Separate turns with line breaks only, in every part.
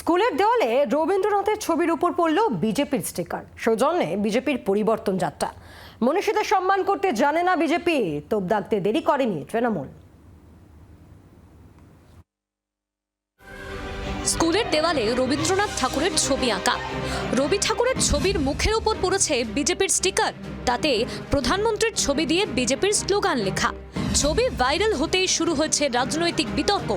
স্কুলের দেওয়ালে রবীন্দ্রনাথের ছবির উপর পড়ল বিজেপির স্টিকার। সৌজন্যে বিজেপির পরিবর্তন যাত্রা। মনীষীদের সম্মান করতে জানে না বিজেপি, তোপ দাগতে দেরি করেনি তৃণমূল।
স্কুলের দেওয়ালে রবীন্দ্রনাথ ঠাকুরের ছবি আঁকা। রবি ঠাকুরের ছবির মুখের উপর পড়েছে বিজেপির স্টিকার। তাতে প্রধানমন্ত্রীর ছবি দিয়ে বিজেপির স্লোগান লেখা। ছবি ভাইরাল হতেই শুরু হয়েছে রাজনৈতিক বিতর্ক।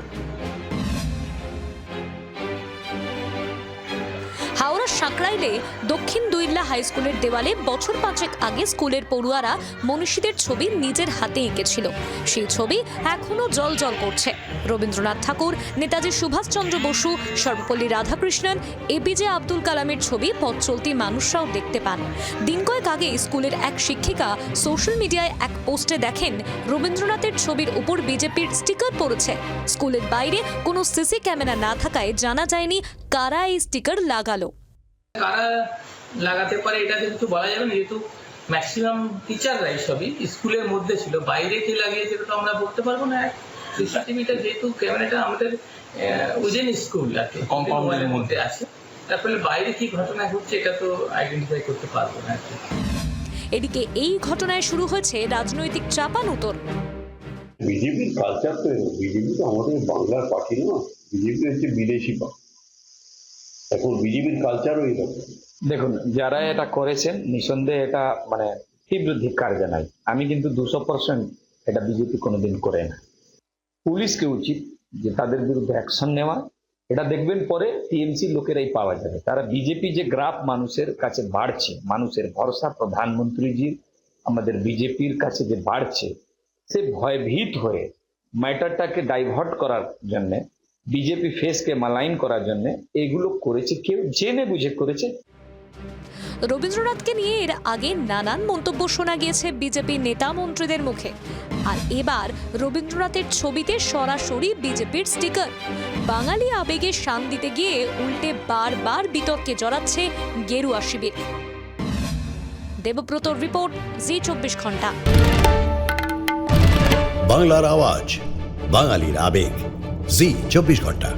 হাওড়ার সাঁকরাইলে দক্ষিণ দুইল্লা হাই স্কুলের দেওয়ালে বছর 5 আগে স্কুলের পড়ুয়ারা মনীষীদের ছবি নিজের হাতে এঁকেছিল। সেই ছবি এখনো জল করছে। রবীন্দ্রনাথ ঠাকুর, নেতাজি সুভাষচন্দ্র বসু, সর্বপল্লী রাধাকৃষ্ণন, এপিজে আব্দুল কালামের ছবি পথ চলতি মানুষরাও দেখতে পান। দিন কয়েক আগে স্কুলের এক শিক্ষিকা সোশ্যাল মিডিয়ায় এক পোস্টে দেখেন রবীন্দ্রনাথের ছবির উপর বিজেপির স্টিকার পড়েছে। স্কুলের বাইরে কোনো সিসি ক্যামেরা না থাকায় জানা যায়নি কারা এই স্টিকার লাগালো।
কারা লাগাতে পারে এটা কিন্তু বলা যাবে না, যেহেতু ম্যাক্সিমাম টিচাররা সবই স্কুলের মধ্যে ছিল। বাইরে কে লাগিয়েছে তো আমরা বলতে পারবো না। সিসিটিভিটা যেহেতু ক্যামেরাটা আমাদের উইদিন স্কুল আর কি কম্পাউন্ডের মধ্যে আছে, তার ফলে বাইরে কি ঘটনা ঘটছে এটা তো আইডেন্টিফাই করতে পারবো না।
এদিকে এই ঘটনায় শুরু হয়েছে রাজনৈতিক চাপানুতর।
বিজেপির কালচার তো, বিজেপি তো আমাদের বাংলার পার্টি না, বিজেপি হচ্ছে বিদেশি পার্টি। এখন বিজেপির কালচারও এরকম।
দেখুন, যারা এটা করেছেন নিঃসন্দেহে এটা তীব্র ধিক্কার জানাই। আমি কিন্তু 200% এটা বিজেপি কোনোদিন করে না। পুলিশকে উচিত যে তাদের বিরুদ্ধে অ্যাকশন নেওয়া। এটা দেখবেন পরে টিএমসি লোকেরাই পাওয়া যাবে। তারা বিজেপি যে গ্রাফ মানুষের কাছে বাড়ছে, মানুষের ভরসা প্রধানমন্ত্রীজির আমাদের বিজেপির কাছে যে বাড়ছে, সে ভয়ভীত হয়ে ম্যাটারটাকে ডাইভার্ট করার জন্য, বিজেপি ফেসকে মালাইন করার জন্য এগুলো করেছে। কেউ জেনে বুঝে করেছে।
রবীন্দ্রনাথকে নিয়ে এর আগে নানান মন্তব্য শোনা গিয়েছে বিজেপি নেতা মন্ত্রীদের মুখে। আর এবার রবীন্দ্রনাথের ছবিতে সরাসরি বিজেপির স্টিকার। বাঙালি আবেগে শান দিতে গিয়ে উল্টে বারবার বিতর্কে জড়াচ্ছে গেরুয়া শিবির। দেবব্রতর রিপোর্ট, জি24 ঘন্টা।
বাংলার আওয়াজ, বাঙালির আবেগ, জি24 ঘন্টা।